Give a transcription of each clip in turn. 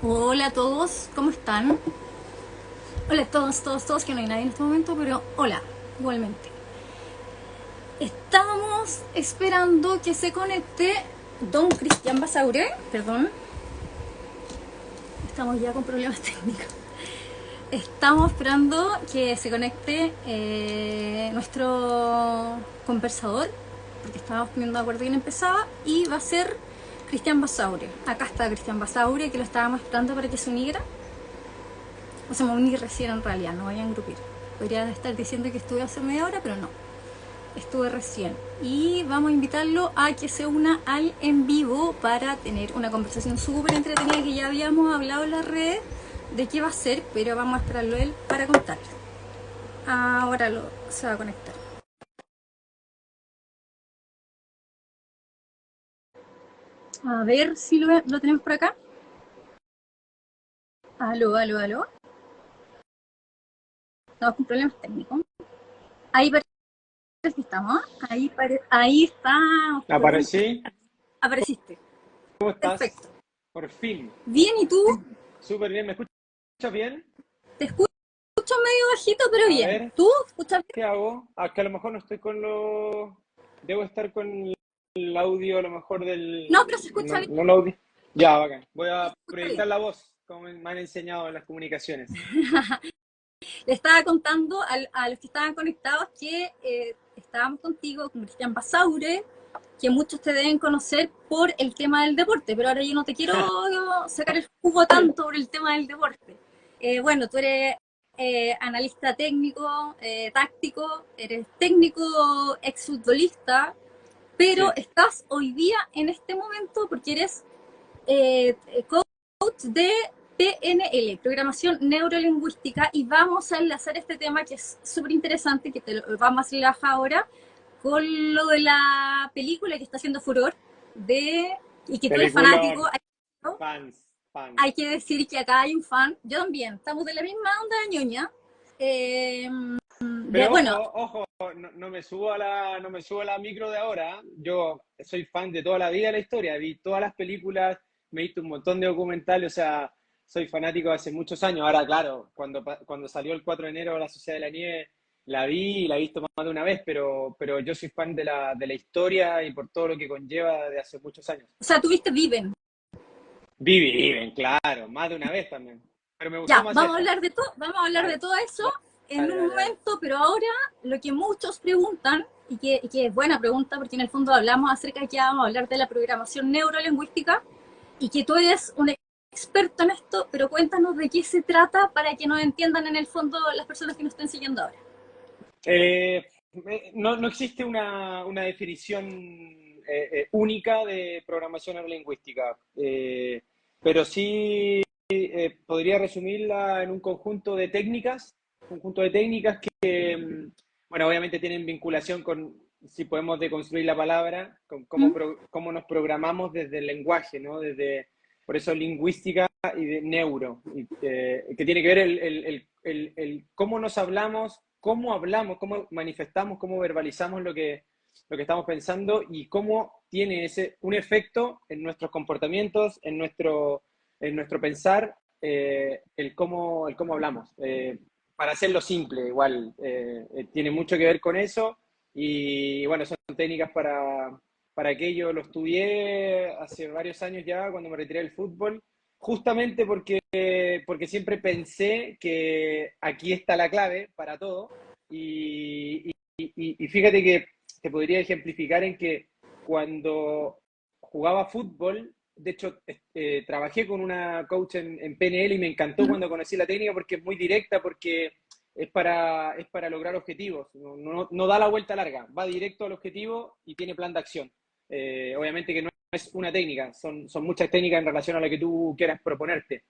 Hola a todos, ¿cómo están? Hola a todos, que no hay nadie en este momento, pero hola, igualmente. Estamos esperando que se conecte don Cristian Basaure, perdón, estamos ya con problemas técnicos. Estamos esperando que se conecte nuestro conversador, porque estábamos poniendo de acuerdo quién empezaba, y va a ser Cristian Basaure. Acá está Cristian Basaure, que lo estábamos esperando para que se uniera. O sea, me uní recién en realidad, no vayan a grupir. Podría estar diciendo que estuve hace media hora, pero no. Estuve recién. Y vamos a invitarlo a que se una al en vivo para tener una conversación súper entretenida que ya habíamos hablado en las redes de qué va a ser, pero vamos a esperarlo él para contarlo. Ahora se va a conectar. A ver si lo tenemos por acá. Aló. Estamos con problemas técnicos. Ahí parece que estamos. Ahí estamos. Aparecí. Apareciste. ¿Cómo estás? Perfecto. Por fin. Bien, ¿y tú? Súper bien. ¿Me escuchas bien? Te escucho medio bajito, pero A bien. ver, ¿Tú escuchas bien? ¿qué hago? Que a lo mejor no estoy con lo... Debo estar con el audio a lo mejor del... No, pero se escucha No, bien. no el audio. Ya, bacán. Voy Se a escucha bien. proyectar la voz, como me han enseñado en las comunicaciones. Le estaba contando a los que estaban conectados que estábamos contigo, con Cristian Basaure, que muchos te deben conocer por el tema del deporte, pero ahora yo no te quiero sacar el jugo tanto por el tema del deporte. Bueno, tú eres analista técnico, táctico, eres técnico exfutbolista, pero Sí. estás hoy día en este momento porque eres eh, coach de PNL, programación neurolingüística, y vamos a enlazar este tema que es súper interesante, que te lo vamos a enlazar ahora, con lo de la película que está haciendo furor, y que tú eres fanático. Peliculón. Fans, Hay fans. que decir que acá hay un fan, yo también, estamos de la misma onda de ñoña. Eh, Pero bueno, ojo, no me subo no me subo a la micro de ahora. Yo soy fan de toda la vida de la historia, vi todas las películas, me he visto un montón de documentales, o sea, soy fanático hace muchos años. Ahora, claro, cuando salió el 4 de enero La Sociedad de la Nieve, la vi y la he visto más de una vez, pero yo soy fan de de la historia y por todo lo que conlleva de hace muchos años. o sea, tuviste Viven. Viven, claro, más de una vez también. Pero me gustó Ya, más vamos a esta. hablar de todo, vamos a hablar de Dale, todo eso en dale, un dale, dale. momento, pero ahora lo que muchos preguntan, y que es buena pregunta, porque en el fondo hablamos acerca de que vamos a hablar de la programación neurolingüística, y que tú eres un experto en esto, pero cuéntanos de qué se trata para que nos entiendan en el fondo las personas que nos estén siguiendo ahora. Eh, no existe una definición única de programación neurolingüística, pero sí podría resumirla en un conjunto de técnicas que, bueno, obviamente tienen vinculación con, si podemos deconstruir la palabra, con ¿Mm? cómo nos programamos desde el lenguaje, ¿no? Por eso lingüística y de neuro, que tiene que ver el cómo nos hablamos, cómo manifestamos, cómo verbalizamos lo que estamos pensando y cómo tiene un efecto en nuestros comportamientos, en nuestro pensar, el cómo hablamos. Para hacerlo simple, igual, tiene mucho que ver con eso y bueno, son técnicas para aquello. Lo estudié hace varios años ya, cuando me retiré del fútbol, justamente porque siempre pensé que aquí está la clave para todo y fíjate que te podría ejemplificar en que cuando jugaba fútbol, de hecho, trabajé con una coach en PNL y me encantó ¿Mm? cuando conocí la técnica porque es muy directa, porque es para lograr objetivos, no da la vuelta larga, va directo al objetivo y tiene plan de acción. Obviamente que no es una técnica, son muchas técnicas en relación a la que tú quieras proponerte,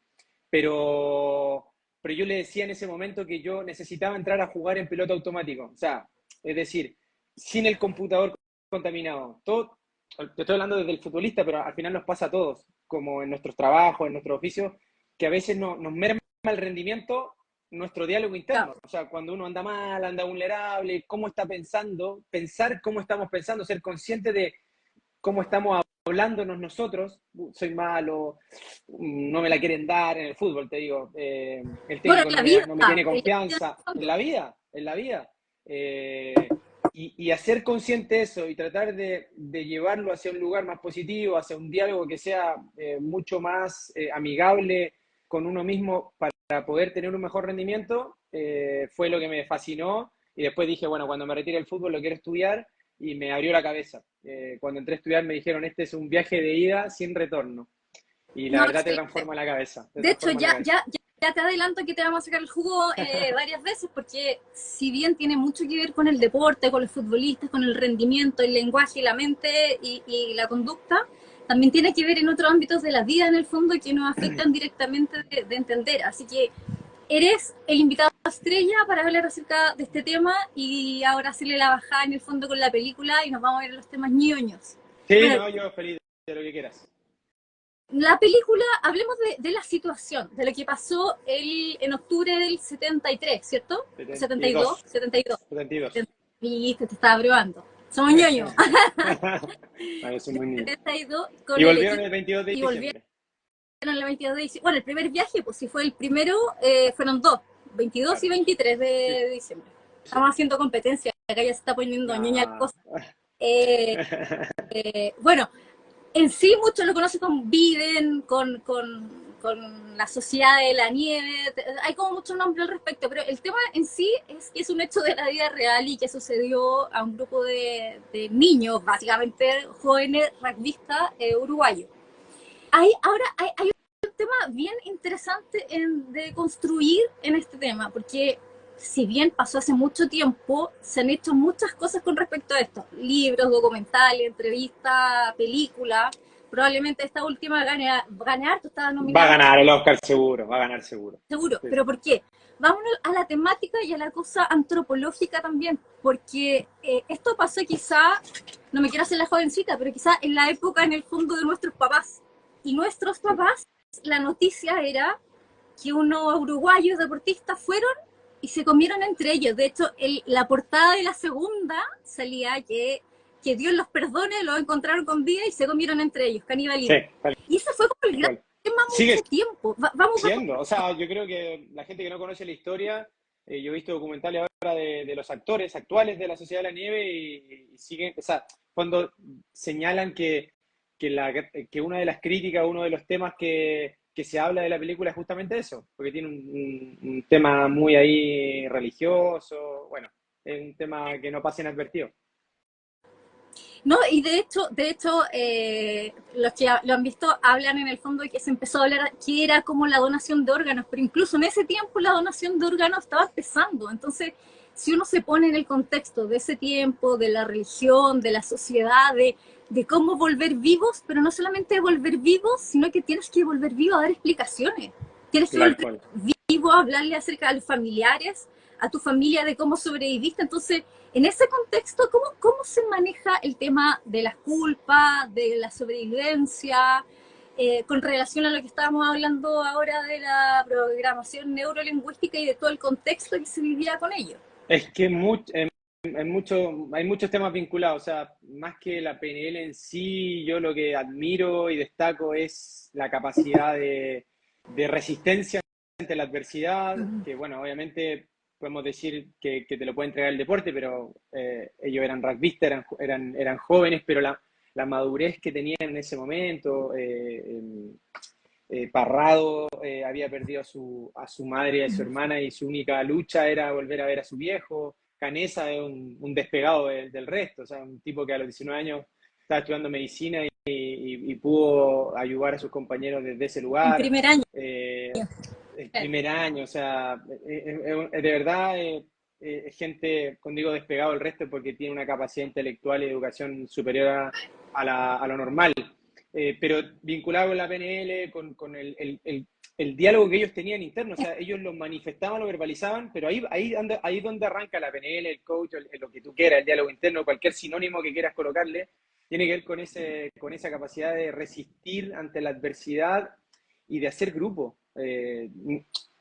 pero, pero yo le decía en ese momento que yo necesitaba entrar a jugar en piloto automático, o sea, es decir, sin el computador contaminado. Todo, te estoy hablando desde el futbolista, pero al final nos pasa a todos, como en nuestros trabajos, en nuestro oficio, que a veces nos merma el rendimiento nuestro diálogo Ya, interno. O sea, cuando uno anda mal, anda vulnerable, cómo está pensando, pensar cómo estamos pensando, ser consciente de cómo estamos hablándonos nosotros, soy malo, no me la quieren dar en el fútbol, te digo, el Bueno, técnico en la vida, no me tiene en la vida confianza, en el en fondo. la vida, en la vida. Y hacer consciente eso y tratar de llevarlo hacia un lugar más positivo, hacia un diálogo que sea mucho más amigable con uno mismo para poder tener un mejor rendimiento, fue lo que me fascinó. Y después dije, bueno, cuando me retire el fútbol lo quiero estudiar y me abrió la cabeza. Cuando entré a estudiar me dijeron, este es un viaje de ida sin retorno. Y la No, verdad te excelente. transforma la cabeza, te De hecho, transforma la cabeza. ya te adelanto que te vamos a sacar el jugo varias veces, porque si bien tiene mucho que ver con el deporte, con los futbolistas, con el rendimiento, el lenguaje, la mente y la conducta, también tiene que ver en otros ámbitos de la vida, en el fondo, que nos afectan directamente de entender. Así que eres el invitado estrella para hablar acerca de este tema y ahora hacerle la bajada en el fondo con la película y nos vamos a ir a los temas ñoños. Sí, Bueno, no, yo feliz de lo que quieras. la película, hablemos de la situación, de lo que pasó en octubre del 73, ¿cierto? 72, 72, 72. 72. Viste, te estaba probando. Somos ñoños. No, yo soy muy niño. 72 Y con el volvieron equipo el 22 de y volvieron diciembre. el 22 de diciembre. Bueno, el primer viaje, pues si fue el primero, fueron dos, 22 y Claro. 23 Sí, de diciembre. sí. Estamos haciendo competencia, acá ya se está poniendo ñoña la No. cosa. Eh, bueno, en sí muchos lo conocen con Biden, con la sociedad de la nieve, hay como muchos nombres al respecto, pero el tema en sí es que es un hecho de la vida real y que sucedió a un grupo de niños, básicamente jóvenes rugbyistas uruguayos. Hay un tema bien interesante de construir en este tema, porque si bien pasó hace mucho tiempo, se han hecho muchas cosas con respecto a esto. Libros, documentales, entrevistas, películas. Probablemente esta última gane harto, estaba Va a nominada, ganar el Oscar seguro, va a ganar seguro. seguro. Sí, ¿Pero sí. por qué? Vámonos a la temática y a la cosa antropológica también, porque esto pasó quizá, no me quiero hacer la jovencita, pero quizá en la época en el fondo de nuestros papás. Y nuestros Sí. papás, la noticia era que unos uruguayos deportistas fueron y se comieron entre ellos. De hecho, la portada de la segunda salía que Dios los perdone, los encontraron con vida y se comieron entre ellos, Sí, canibalismo. tal Y ese fue como el gran cual. tema Sigue mucho tiempo. Vamos. siendo, o sea, yo creo que la gente que no conoce la historia, yo he visto documentales ahora de los actores actuales de la Sociedad de la Nieve y siguen, o sea, cuando señalan que una de las críticas, uno de los temas que se habla de la película es justamente eso, porque tiene un tema muy ahí religioso, bueno, es un tema que no pasa inadvertido. No, y de hecho los que lo han visto hablan en el fondo de que se empezó a hablar que era como la donación de órganos, pero incluso en ese tiempo la donación de órganos estaba empezando. Entonces, si uno se pone en el contexto de ese tiempo, de la religión, de la sociedad, de cómo volver vivos, pero no solamente volver vivos, sino que tienes que volver vivo a dar explicaciones. Tienes que Tal volver cual. vivo a hablarle acerca a los familiares, a tu familia de cómo sobreviviste. Entonces, en ese contexto, ¿cómo se maneja el tema de la culpa, de la sobrevivencia, con relación a lo que estábamos hablando ahora de la programación neurolingüística y de todo el contexto que se vivía con ello? Es que hay muchos temas vinculados, o sea, más que la PNL en sí, yo lo que admiro y destaco es la capacidad de resistencia ante la adversidad, que bueno, obviamente podemos decir que te lo puede entregar el deporte, pero ellos eran rugbyistas, eran jóvenes, pero la madurez que tenían en ese momento, Parrado había perdido a su madre y a su hermana y su única lucha era volver a ver a su viejo. Canesa es un despegado del resto, o sea, un tipo que a los 19 años estaba estudiando medicina y pudo ayudar a sus compañeros desde ese En lugar. primer año. El primer año, o sea, de verdad es gente, cuando digo despegado del resto, porque tiene una capacidad intelectual y de educación superior a lo normal. Pero vinculado con la PNL, con el diálogo que ellos tenían interno, o sea, ellos lo manifestaban, lo verbalizaban, pero ahí donde arranca la PNL, el coach, lo que tú quieras, el diálogo interno, cualquier sinónimo que quieras colocarle, tiene que ver con esa capacidad de resistir ante la adversidad y de hacer grupo.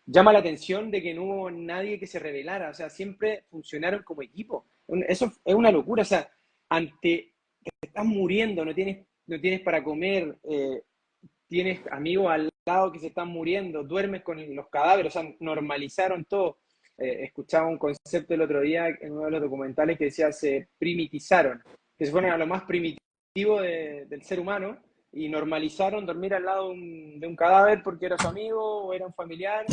Llama la atención de que no hubo nadie que se rebelara, o sea, siempre funcionaron como equipo. Eso es una locura, o sea, ante te estás muriendo, no tienes no tienes para comer, tienes amigos al lado que se están muriendo, duermes con los cadáveres, o sea, normalizaron todo. Escuchaba un concepto el otro día en uno de los documentales que decía se primitizaron, que se fueron a lo más primitivo del ser humano y normalizaron dormir al lado de un cadáver porque era su amigo o era un familiar,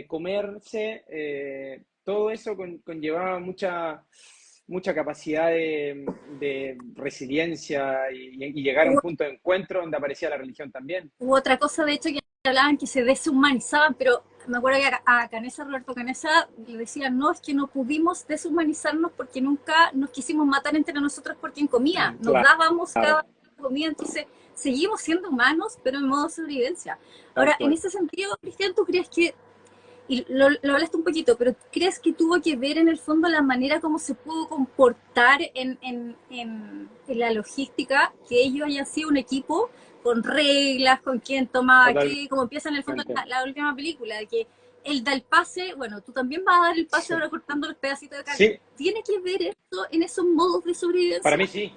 comerse, todo eso conllevaba mucha capacidad de resiliencia y llegar a un punto de encuentro donde aparecía la religión también. Hubo otra cosa, de hecho, que hablaban que se deshumanizaban, pero me acuerdo que a Canessa, Roberto Canessa, le decían, no, es que no pudimos deshumanizarnos porque nunca nos quisimos matar entre nosotros por quien comía, nos Claro, dábamos cada comida, entonces seguimos siendo humanos, pero en modo de sobrevivencia. Ahora, en ese sentido, Cristian, ¿tú crees que, y lo hablaste un poquito, pero crees que tuvo que ver en el fondo la manera como se pudo comportar en la logística, que ellos hayan sido un equipo con reglas, con quién tomaba qué, como empieza en el fondo la última película, de que él da el pase, bueno, tú también vas a dar el pase, sí, ahora cortando los pedacitos de carne. Sí. ¿Tiene que ver eso en esos modos de sobrevivencia? Para mí sí.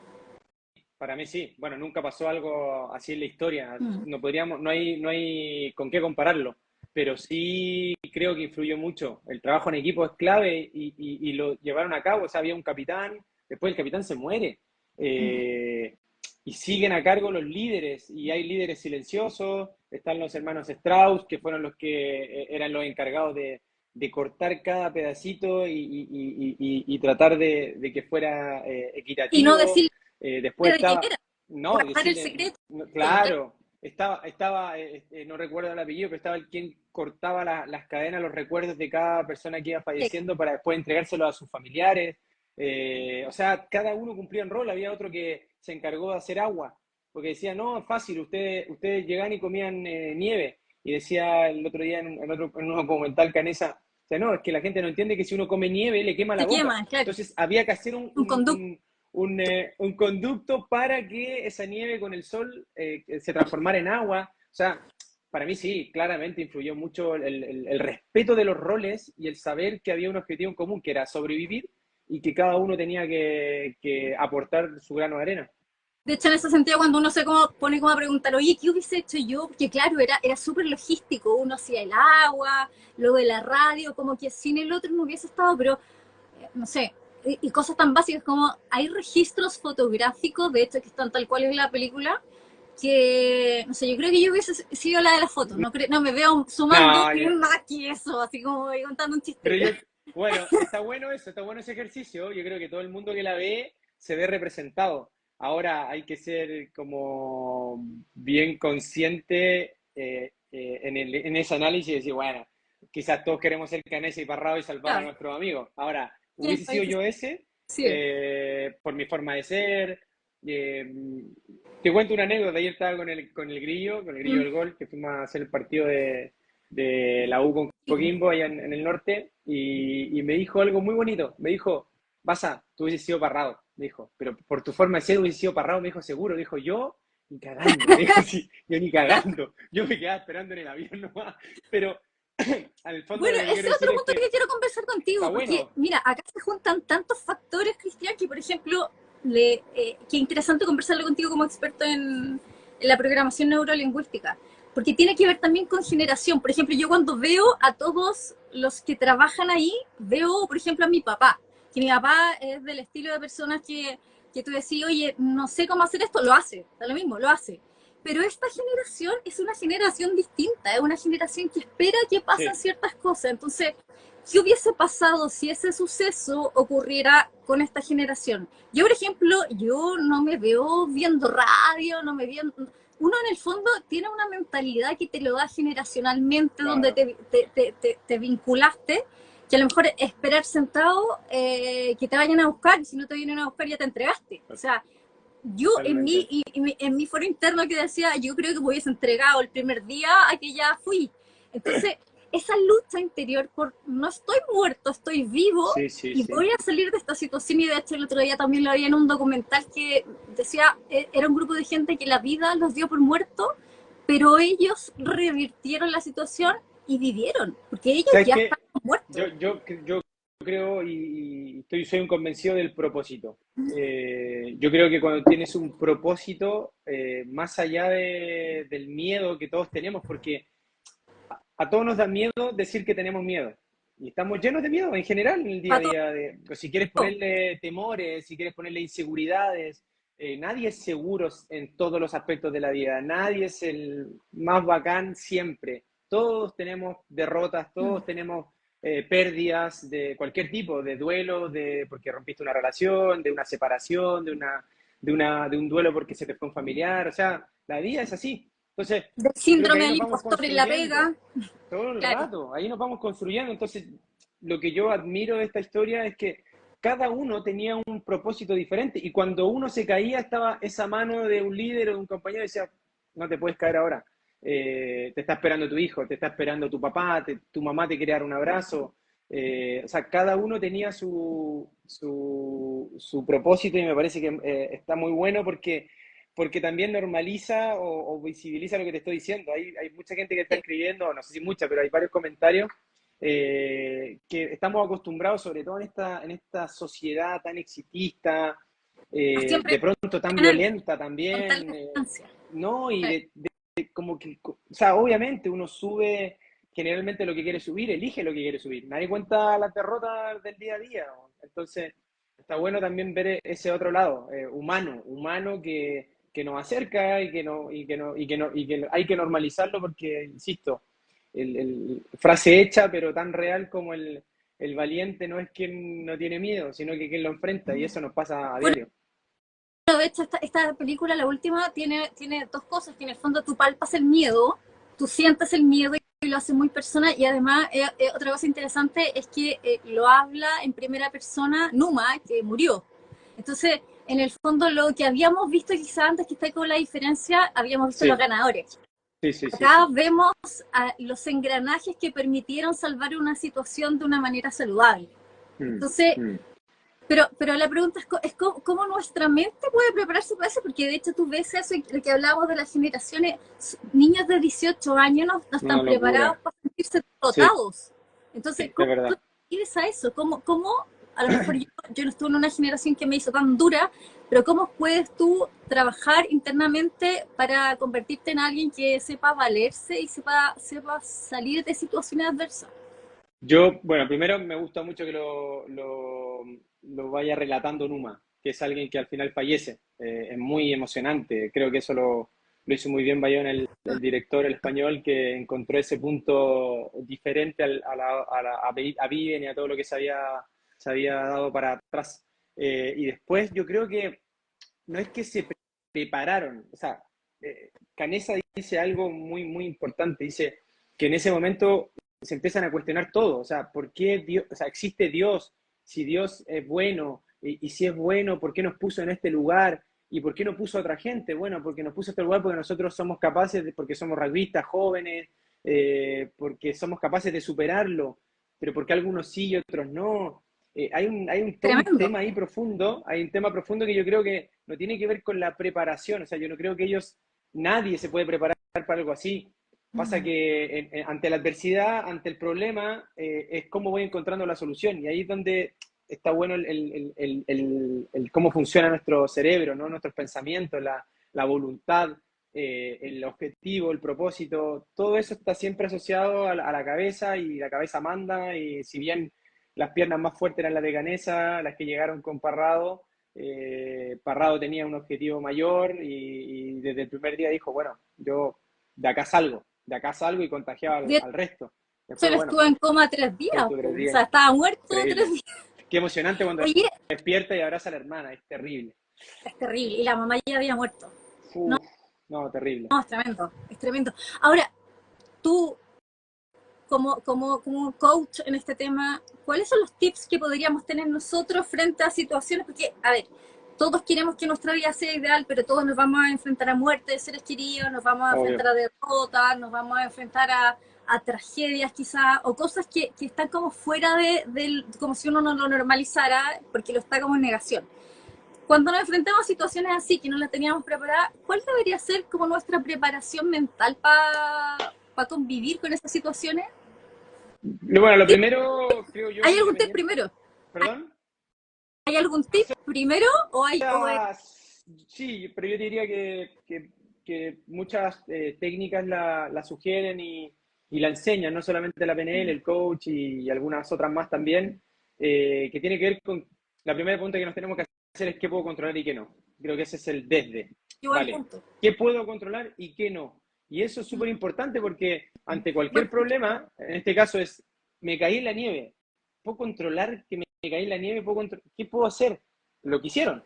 Para mí sí. Bueno, nunca pasó algo así en la historia. No podríamos, no hay con qué compararlo. Pero sí creo que influyó mucho. El trabajo en equipo es clave y lo llevaron a cabo. O sea, había un capitán, después el capitán se muere. Y siguen a cargo los líderes, y hay líderes silenciosos, están los hermanos Strauss, que fueron los que eran los encargados de cortar cada pedacito y tratar de que fuera equitativo. Y no decir después estaba... No, decirle, el secreto. Claro, no recuerdo el apellido, pero estaba el quien cortaba las cadenas, los recuerdos de cada persona que iba falleciendo para después entregárselo a sus familiares. O sea, cada uno cumplía un rol. Había otro que se encargó de hacer agua, porque decía, no, es fácil, ustedes llegan y comían nieve. Y decía el otro día en un documental Canessa, o sea, no, es que la gente no entiende que si uno come nieve le quema la boca. Claro. Entonces había que hacer un conducto para que esa nieve con el sol se transformara en agua. O sea, para mí sí, claramente influyó mucho el respeto de los roles y el saber que había un objetivo en común, que era sobrevivir, y que cada uno tenía que aportar su grano de arena. De hecho, en ese sentido, cuando uno se pone como a preguntar, oye, ¿qué hubiese hecho yo? Porque claro, era súper logístico, uno hacía el agua, luego de la radio, como que sin el otro no hubiese estado, pero no sé, y cosas tan básicas como hay registros fotográficos, de hecho, que están tal cual en la película, que, no sé, yo creo que yo hubiese sido la de la foto, no me veo sumando más que eso, así como contando un chiste. Bueno, está bueno ese ejercicio, yo creo que todo el mundo que la ve se ve representado. Ahora hay que ser como bien consciente en ese análisis y decir, bueno, quizás todos queremos ser Canessa y Parrado y salvar a nuestros amigos. Ahora, hubiese sido yo ese, por mi forma de ser. Te cuento una anécdota. Ayer estaba con el Grillo del Gol, que fuimos a hacer el partido de la U con Coquimbo allá en el norte, y me dijo algo muy bonito. Me dijo, Baza, tú hubieses sido Parrado. Me dijo, pero por tu forma de ser hubiese sido Parrado. Me dijo, seguro. Me dijo, yo ni cagando. Me dijo, sí, yo ni cagando. Yo me quedaba esperando en el avión nomás. Pero al fondo, bueno, ese es otro punto que quiero conversar contigo, porque bueno, mira, acá se juntan tantos factores, Cristian, que por ejemplo, qué interesante conversarlo contigo como experto en la programación neurolingüística, porque tiene que ver también con generación. Por ejemplo, yo cuando veo a todos los que trabajan ahí, veo, por ejemplo, a mi papá, que mi papá es del estilo de personas que tú decís, oye, no sé cómo hacer esto, lo hace, da lo mismo, lo hace. Pero esta generación es una generación distinta, es una generación que espera que pasen ciertas cosas. Entonces, ¿qué hubiese pasado si ese suceso ocurriera con esta generación? Yo, por ejemplo, yo no me veo viendo radio, no me veo... Uno en el fondo tiene una mentalidad que te lo da generacionalmente, donde te vinculaste, que a lo mejor esperar sentado que te vayan a buscar, y si no te vienen a buscar ya te entregaste. O sea, yo en mi foro interno que decía, yo creo que me hubiese entregado el primer día a que ya fui. Entonces, esa lucha interior por no estoy muerto, estoy vivo voy a salir de esta situación. Y de hecho el otro día también lo había en un documental que decía, era un grupo de gente que la vida los dio por muerto, pero ellos revirtieron la situación y vivieron, porque ellos ya estaban muertos. Yo creo, soy un convencido del propósito. Yo creo que cuando tienes un propósito, más allá del miedo que todos tenemos, porque a todos nos da miedo decir que tenemos miedo. Y estamos llenos de miedo en general en el día a para todo. día. Pues si quieres ponerle temores, si quieres ponerle inseguridades, nadie es seguro en todos los aspectos de la vida. Nadie es el más bacán siempre. Todos tenemos derrotas, todos tenemos pérdidas de cualquier tipo, de duelo, porque rompiste una relación, de una separación, de un duelo porque se te fue un familiar. O sea, la vida es así. Entonces, Del yo creo que síndrome ahí del nos vamos impostor en la construyendo pega, todo el claro. rato, ahí nos vamos construyendo. Entonces, lo que yo admiro de esta historia es que cada uno tenía un propósito diferente y cuando uno se caía estaba esa mano de un líder o de un compañero y decía, no te puedes caer ahora. Te está esperando tu hijo, te está esperando tu papá, tu mamá te quiere dar un abrazo. O sea, cada uno tenía su propósito y me parece que está muy bueno porque también normaliza o visibiliza lo que te estoy diciendo. Hay mucha gente que está Sí. escribiendo, no sé si mucha, pero hay varios comentarios que estamos acostumbrados, sobre todo en esta sociedad tan exitista, Siempre de pronto tan ganar violenta con tal también, distancia. ¿no? Y como que, o sea, obviamente uno sube generalmente lo que quiere subir, elige lo que quiere subir. Nadie cuenta las derrotas del día a día, ¿no? Entonces, está bueno también ver ese otro lado, humano que nos acerca y que hay que normalizarlo porque, insisto, frase hecha pero tan real como el valiente no es quien no tiene miedo, sino que quien lo enfrenta y eso nos pasa a Bueno, diario. de hecho, esta película, la última, tiene dos cosas, que en el fondo tú palpas el miedo, tú sientes el miedo y lo hace muy personal, y además otra cosa interesante es que lo habla en primera persona Numa, que murió. Entonces, en el fondo, lo que habíamos visto quizá antes, que está con la diferencia, habíamos visto los Sí, ganadores. sí, sí, sí, Acá sí. vemos a los engranajes que permitieron salvar una situación de una manera saludable. Mm, Entonces, mm. pero la pregunta es cómo nuestra mente puede prepararse para eso, porque de hecho tú ves eso, y lo que hablábamos de las generaciones, niños de 18 años no Una están preparados locura. para sentirse Sí, dotados. Entonces, es ¿cómo tú verdad. vives a eso? ¿Cómo a lo mejor yo no estuve en una generación que me hizo tan dura, pero cómo puedes tú trabajar internamente para convertirte en alguien que sepa valerse y sepa salir de situaciones adversas? Bueno, primero me gusta mucho que lo vaya relatando Numa, que es alguien que al final fallece. Es muy emocionante. Creo que eso lo hizo muy bien Bayón, el director, el español, que encontró ese punto diferente a Viven y a todo lo que se había dado para atrás. Y después yo creo que no es que se prepararon, o sea, Canessa dice algo muy, muy importante, dice que en ese momento se empiezan a cuestionar todo, o sea, ¿por qué Dios, o sea, existe Dios? Si Dios es bueno, y si es bueno, ¿por qué nos puso en este lugar? ¿Y por qué no puso a otra gente? Bueno, porque nos puso en este lugar porque nosotros somos capaces, porque somos rugbyistas jóvenes, porque somos capaces de superarlo, pero porque algunos sí y otros no. Todo un Tremendo. tema ahí profundo, hay un tema profundo que yo creo que no tiene que ver con la preparación, o sea, yo no creo que nadie se puede preparar para algo así. Pasa que ante la adversidad, ante el problema, es cómo voy encontrando la solución. Y ahí es donde está bueno el cómo funciona nuestro cerebro, ¿no? Nuestros pensamientos, la voluntad, el objetivo, el propósito. Todo eso está siempre asociado a la cabeza y la cabeza manda. Y si bien las piernas más fuertes eran las de Canessa, las que llegaron con Parrado, Parrado tenía un objetivo mayor y desde el primer día dijo, bueno, yo de acá salgo y contagiaba al resto. Después, Él bueno, estuvo en coma 3 días, estuvo po. tres O días sea, estaba muerto tres increíble. días. Qué emocionante cuando Oye, despierta y abraza a la hermana, es terrible. es terrible. Y la mamá ya había muerto. No, Uf, no, terrible. no, es tremendo, es tremendo. Ahora, tú, como coach en este tema, ¿cuáles son los tips que podríamos tener nosotros frente a situaciones? Porque, a ver, todos queremos que nuestra vida sea ideal, pero todos nos vamos a enfrentar a muerte de seres queridos, nos vamos a Obvio. enfrentar a derrotas, nos vamos a enfrentar a tragedias quizás, o cosas que están como fuera como si uno no lo normalizara, porque lo está como en negación. Cuando nos enfrentamos a situaciones así, que no las teníamos preparadas, ¿cuál debería ser como nuestra preparación mental para convivir con esas situaciones? Bueno, lo primero, creo yo, ¿Hay algún tip independiente. primero? ¿Perdón? ¿Hay algún tip primero Ah, sí, pero yo diría que muchas técnicas la sugieren y la enseñan, no solamente la PNL, el coach y algunas otras más también, que tiene que ver con la primera pregunta que nos tenemos que hacer es qué puedo controlar y qué no. Creo que ese es el desde. igual Vale, punto? ¿qué puedo controlar y qué no? Y eso es súper importante porque ante cualquier Buen punto. problema, en este caso es, me caí en la nieve, ¿puedo controlar que me caí en la nieve? ¿Qué puedo hacer? Lo que hicieron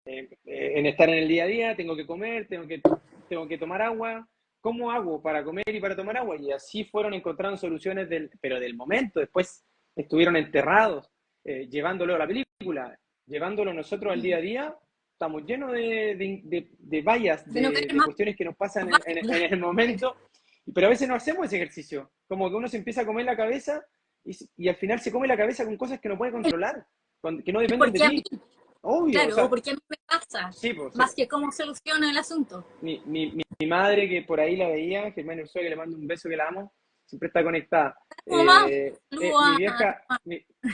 en estar en el día a día, tengo que comer, tengo que tomar agua. ¿Cómo hago para comer y para tomar agua? Y así fueron encontrando soluciones, pero del momento. Después estuvieron enterrados, llevándolo a la película, llevándolo nosotros al día a día. Estamos llenos de vallas, De no querer de más, cuestiones que nos pasan más. en el momento. Pero a veces no hacemos ese ejercicio. Como que uno se empieza a comer la cabeza y al final se come la cabeza con cosas que no puede controlar, que no dependen de Porque a mí, ti. Obvio, o claro, o sea, porque a mí me pasa, sí, pues, más que cómo soluciono el asunto. mi madre, que por ahí la veía, Germán Ursúa, que le mando un beso, que la amo, siempre está conectada. Como más, saludo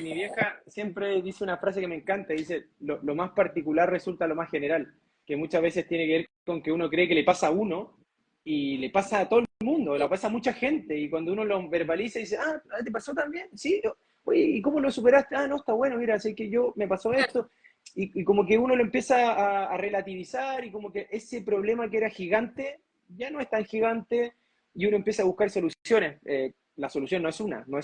Mi vieja siempre dice una frase que me encanta, dice, lo más particular resulta lo más general, que muchas veces tiene que ver con que uno cree que le pasa a uno y le pasa a todo el mundo, le pasa a mucha gente, y cuando uno lo verbaliza y dice, ah, ¿te pasó también? Sí, oye, ¿y cómo lo superaste? Ah, no, está bueno, mira, sé que yo me pasó esto, y como que uno lo empieza a relativizar y como que ese problema que era gigante ya no es tan gigante y uno empieza a buscar soluciones. La solución no es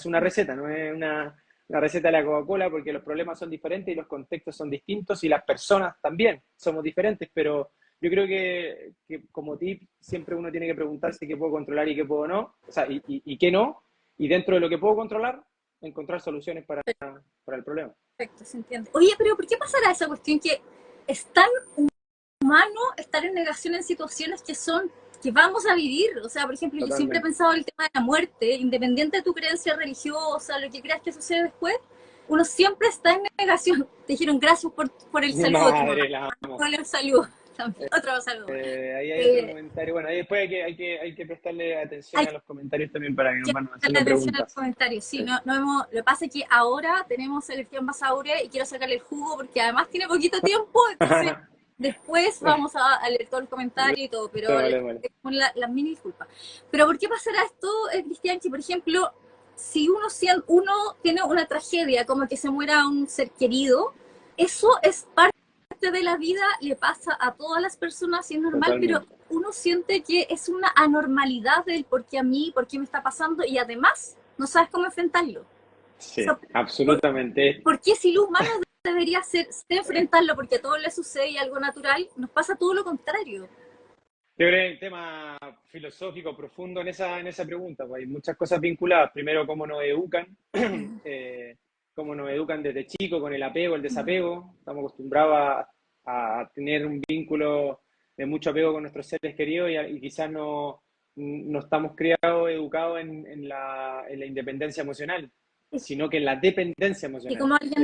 una receta, no es una receta de la Coca-Cola porque los problemas son diferentes y los contextos son distintos y las personas también somos diferentes, pero yo creo que como tip siempre uno tiene que preguntarse qué puedo controlar y qué puedo no, o sea, y qué no, y dentro de lo que puedo controlar, encontrar soluciones para el problema. perfecto, se entiende. Oye, pero ¿por qué pasará esa cuestión que es tan humano estar en negación en situaciones que son que vamos a vivir? O sea, por ejemplo, yo siempre he Totalmente. pensado el tema de la muerte, independiente de tu creencia religiosa, lo que creas que sucede después, uno siempre está en negación. Te dijeron gracias por el Mi saludo de tu mamá. madre, la amo. ¿Cuál es el saludo? También, otro saludo. Ahí hay otro Eh, comentario. Bueno, ahí después hay que prestarle atención hay a los comentarios también para que nos que van prestarle haciendo atención a los preguntas. comentarios. Sí, Sí. no hemos, lo que pasa es que ahora tenemos el Cristian Basaure y quiero sacarle el jugo porque además tiene poquito tiempo, entonces después vamos a leer todos los comentarios y todo, pero Vale, vale. con las mini disculpas. Pero ¿por qué pasará esto, Cristian? Que por ejemplo, si uno tiene una tragedia, como que se muera un ser querido, eso es parte de la vida, le pasa a todas las personas y es normal, pero Totalmente. uno siente que es una anormalidad del por qué a mí, por qué me está pasando y además no sabes cómo enfrentarlo. O Sí, sea, absolutamente. ¿por qué si lo humano debería ser enfrentarlo porque a todo le sucede y algo natural, nos pasa todo lo contrario? Yo creo que hay un tema filosófico profundo en esa pregunta, pues hay muchas cosas vinculadas. Primero, cómo nos educan, eh, cómo nos educan desde chico con el apego, el desapego. Estamos acostumbrados a tener un vínculo de mucho apego con nuestros seres queridos y quizás no estamos criados, educados en la independencia emocional, sino que en la dependencia Y emocional. como alguien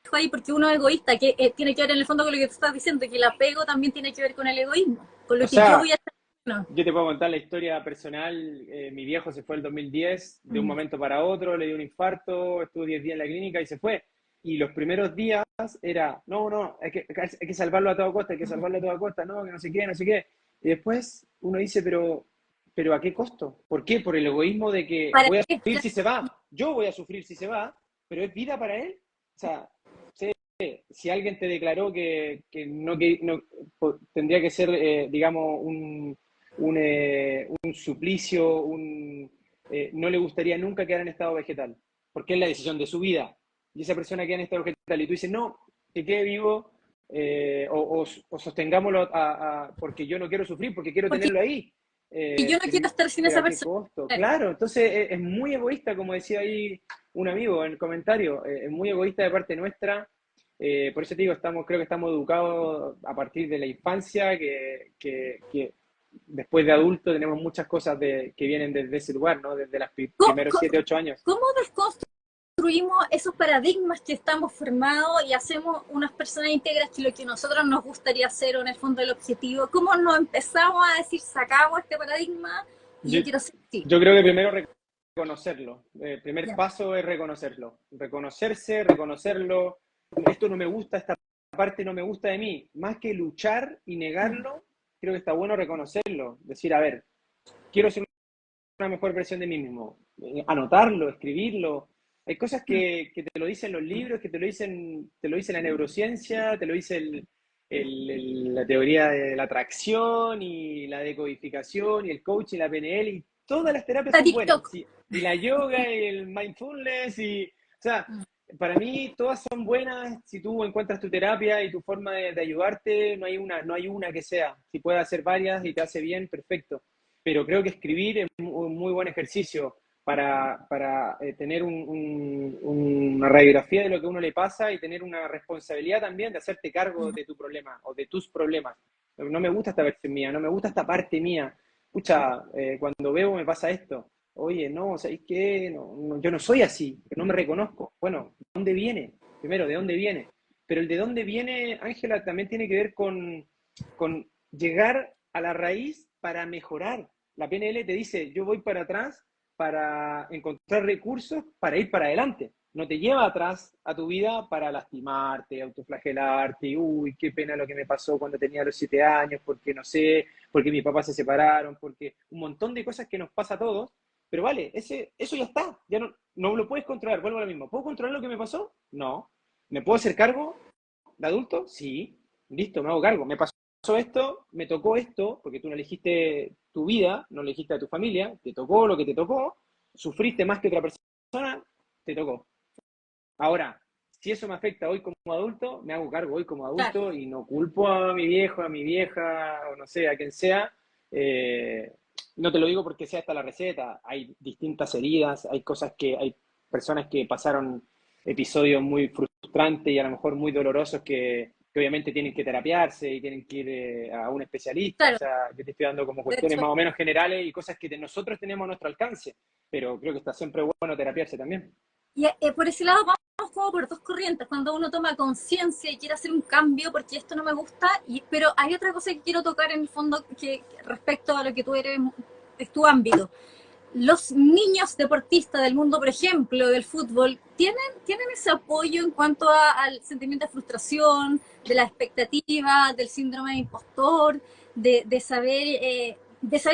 dijo ahí, porque uno es egoísta, que tiene que ver en el fondo con lo que tú estás diciendo, que el apego también tiene que ver con el egoísmo, con O lo que yo voy sea, a hacer. No. yo te puedo contar la historia personal. Mi viejo se fue el 2010, de un momento para otro, le dio un infarto, estuvo 10 días en la clínica y se fue. Y los primeros días era, no, hay que salvarlo a toda costa, hay que salvarlo a toda costa, no, que no sé qué, no sé qué. Y después uno dice, pero ¿a qué costo? ¿Por qué? Por el egoísmo de que ¿Para voy a qué? sufrir si se va. Yo voy a sufrir si se va, pero es vida para él. O sea, si alguien te declaró que no, tendría que ser, digamos, un suplicio, no le gustaría nunca quedar en estado vegetal, porque es la decisión de su vida. Y esa persona queda en estado vegetal y tú dices, no, que quede vivo, o sostengámoslo porque yo no quiero sufrir, porque quiero Porque tenerlo ahí. yo no quiero estar sin Pero esa ¿a qué persona. costo? Claro. Claro, entonces es muy egoísta, como decía ahí un amigo en el comentario, es muy egoísta de parte nuestra. Por eso te digo, creo que estamos educados a partir de la infancia, que después de adulto tenemos muchas cosas que vienen desde ese lugar, ¿no? Desde los ¿Cómo, primeros 7, 8 años. cómo desconstruimos esos paradigmas que estamos formados y hacemos unas personas íntegras que lo que nosotros nos gustaría hacer o en el fondo el objetivo? ¿Cómo nos empezamos a decir, sacamos este paradigma y Yo, yo quiero ser así? yo creo que primero reconocerlo. El primer Ya. paso es reconocerlo. Reconocerse, reconocerlo. Esto no me gusta, esta parte no me gusta de mí. Más que luchar y Mm. negarlo, creo que está bueno reconocerlo. Decir, a ver, quiero ser una mejor versión de mí mismo. Anotarlo, escribirlo. Hay cosas Mm. que te lo dicen los libros, que te lo dice la neurociencia, te lo dice la teoría de la atracción y la decodificación y el coaching, la PNL y todas las terapias Está son buenas. TikTok. ¿Sí? Y la yoga y el mindfulness y, o sea, Mm. para mí todas son buenas si tú encuentras tu terapia y tu forma de ayudarte, no hay una que sea. Si puedes hacer varias y te hace bien, perfecto. Pero creo que escribir es un muy buen ejercicio para tener una radiografía de lo que a uno le pasa y tener una responsabilidad también de hacerte cargo Mm. de tu problema o de tus problemas. No me gusta esta versión mía, no me gusta esta parte mía. Escucha, cuando veo me pasa esto. Oye, no, ¿sabes qué? Yo no soy así, no me reconozco. Bueno, ¿de dónde viene? Primero, ¿de dónde viene? Pero el de dónde viene, Ángela, también tiene que ver con llegar a la raíz para mejorar. La PNL te dice, yo voy para atrás para encontrar recursos para ir para adelante. No te lleva atrás a tu vida para lastimarte, autoflagelarte, y, uy, qué pena lo que me pasó cuando tenía los 7 años, porque no sé, porque mis papás se separaron, porque un montón de cosas que nos pasa a todos, pero vale, eso ya está, ya no lo puedes controlar, vuelvo a lo mismo. ¿Puedo controlar lo que me pasó? No. ¿Me puedo hacer cargo de adulto? Sí. Listo, me hago cargo. Me pasó esto, me tocó esto, porque tú no elegiste tu vida, no elegiste a tu familia, te tocó lo que te tocó, sufriste más que otra persona, te tocó. Ahora, si eso me afecta hoy como adulto, me hago cargo hoy como Claro. adulto y no culpo a mi viejo, a mi vieja, o no sé, a quien sea. Eh, no te lo digo porque sea esta la receta, hay distintas heridas, hay cosas hay personas que pasaron episodios muy frustrantes y a lo mejor muy dolorosos que obviamente tienen que terapiarse y tienen que ir a un especialista. O Claro. sea, yo te estoy dando como De cuestiones hecho, más o menos generales y cosas que nosotros tenemos a nuestro alcance, pero creo que está siempre bueno terapiarse también. y, por ese lado vamos como por dos corrientes, cuando uno toma conciencia y quiere hacer un cambio porque esto no me gusta, pero hay otra cosa que quiero tocar en el fondo que respecto a lo que tú eres, es tu ámbito. Los niños deportistas del mundo, por ejemplo, del fútbol, tienen ese apoyo en cuanto al sentimiento de frustración, de la expectativa, del síndrome de impostor, de saber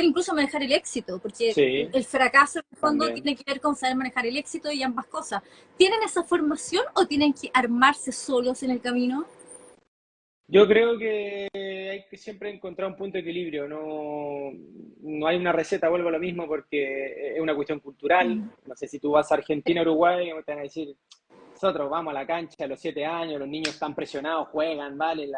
incluso manejar el éxito, porque Sí, el fracaso en el fondo también. tiene que ver con saber manejar el éxito y ambas cosas. ¿Tienen esa formación o tienen que armarse solos en el camino? Yo creo que hay que siempre encontrar un punto de equilibrio. No hay una receta, vuelvo a lo mismo, porque es una cuestión cultural. Mm. No sé si tú vas a Argentina, Uruguay, te van a decir, nosotros vamos a la cancha a los 7 años, los niños están presionados, juegan, vale,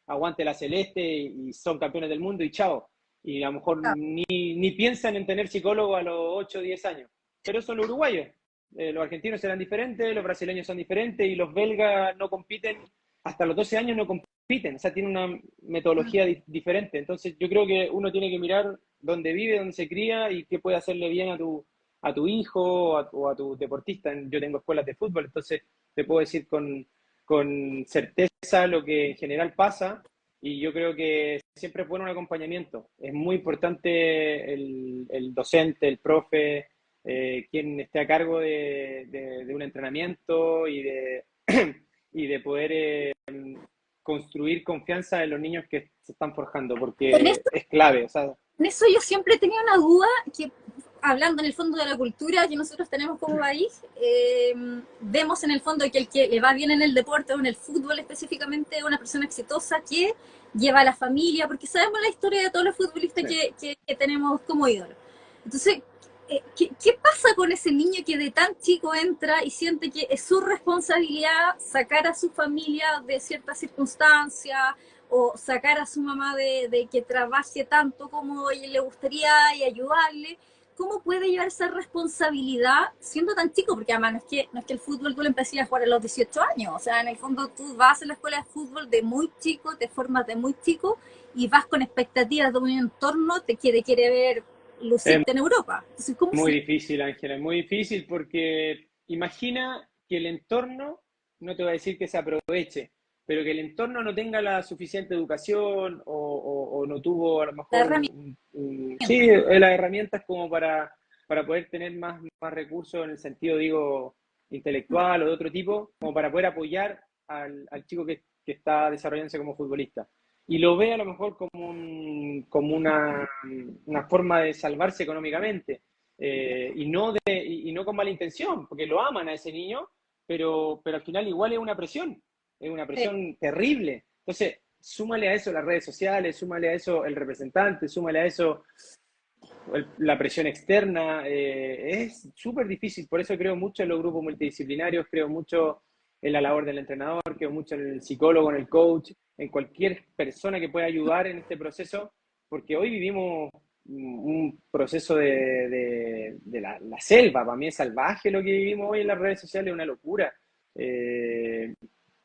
aguante la celeste y son campeones del mundo y chao. Y a lo mejor ni piensan en tener psicólogo a los 8 o 10 años. Pero son los uruguayos. Los argentinos serán diferentes, los brasileños son diferentes y los belgas no compiten, hasta los 12 años no compiten, o sea, tienen una metodología diferente. Entonces yo creo que uno tiene que mirar dónde vive, dónde se cría y qué puede hacerle bien a tu hijo o a tu deportista. Yo tengo escuelas de fútbol, entonces te puedo decir con certeza lo que en general pasa y yo creo que siempre es bueno un acompañamiento. Es muy importante el docente, el profe, quien esté a cargo de un entrenamiento y de poder construir confianza en los niños que se están forjando, En porque es clave. O sea, En eso yo siempre tenía una duda, que hablando en el fondo de la cultura que nosotros tenemos como país, vemos en el fondo que el que le va bien en el deporte o en el fútbol específicamente es una persona exitosa que lleva a la familia, porque sabemos la historia de todos los futbolistas sí. que tenemos como ídolos. Entonces, ¿qué pasa con ese niño que de tan chico entra y siente que es su responsabilidad sacar a su familia de ciertas circunstancias o sacar a su mamá de que trabaje tanto como le gustaría y ayudarle? ¿Cómo puede llevar esa responsabilidad siendo tan chico? Porque además no es que el fútbol tú lo empecé a jugar a los 18 años, o sea, en el fondo tú vas a la escuela de fútbol de muy chico, te formas de muy chico y vas con expectativas de un entorno que te quiere ver Es lucirte en Europa. Entonces, ¿cómo muy se... difícil, Ángela, es muy difícil porque imagina que el entorno, no te voy a decir que se aproveche, pero que el entorno no tenga la suficiente educación o no tuvo a lo La mejor, herramienta? sí, las herramientas como para poder tener más recursos en el sentido, digo, intelectual o de otro tipo, como para poder apoyar al chico que está desarrollándose como futbolista. Y lo ve a lo mejor como una forma de salvarse económicamente, y no con mala intención, porque lo aman a ese niño, pero al final igual es una presión terrible. Entonces, súmale a eso las redes sociales, súmale a eso el representante, súmale a eso la presión externa, es súper difícil. Por eso creo mucho en los grupos multidisciplinarios, creo mucho en la labor del entrenador, creo mucho en el psicólogo, en el coach, en cualquier persona que pueda ayudar en este proceso, porque hoy vivimos un proceso de la selva. Para mí es salvaje lo que vivimos hoy en las redes sociales, es una locura. Que,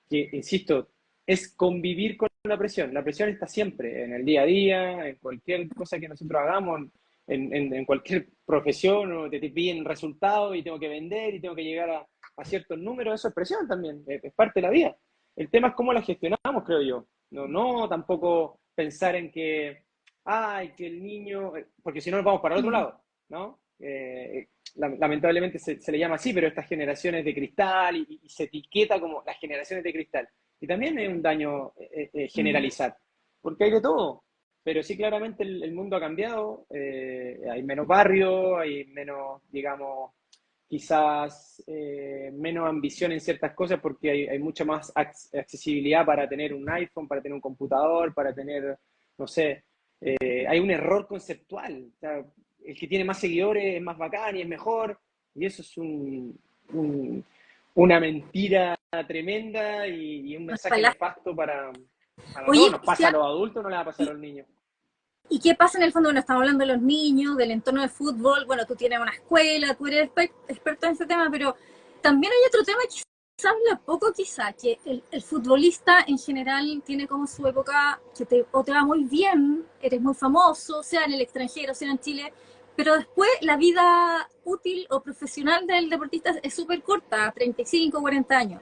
insisto, es convivir con la presión. La presión está siempre, en el día a día, en cualquier cosa que nosotros hagamos, en cualquier profesión, o te piden resultados y tengo que vender y tengo que llegar a ciertos números. Eso es presión también, es parte de la vida. El tema es cómo la gestionamos, creo yo. No tampoco pensar en que, ay, que el niño, porque si no nos vamos para el otro lado, ¿no? Lamentablemente se le llama así, pero estas generaciones de cristal y se etiqueta como las generaciones de cristal. Y también es un daño generalizar, porque hay de todo. Pero sí, claramente el mundo ha cambiado, hay menos barrio, hay menos, digamos, quizás menos ambición en ciertas cosas porque hay mucha más accesibilidad para tener un iPhone, para tener un computador, para tener, no sé, hay un error conceptual. O sea, el que tiene más seguidores es más bacán y es mejor, y eso es una mentira tremenda y un mensaje nefasto para Oye, todos. Nos pasa a los adultos, no le va a pasar a los niños. ¿y qué pasa en el fondo? Bueno, estamos hablando de los niños, del entorno de fútbol. Bueno, tú tienes una escuela, tú eres experto en ese tema, pero también hay otro tema que se habla poco quizá, que el futbolista en general tiene como su época que o te va muy bien, eres muy famoso, sea en el extranjero, sea en Chile, pero después la vida útil o profesional del deportista es súper corta, 35, 40 años.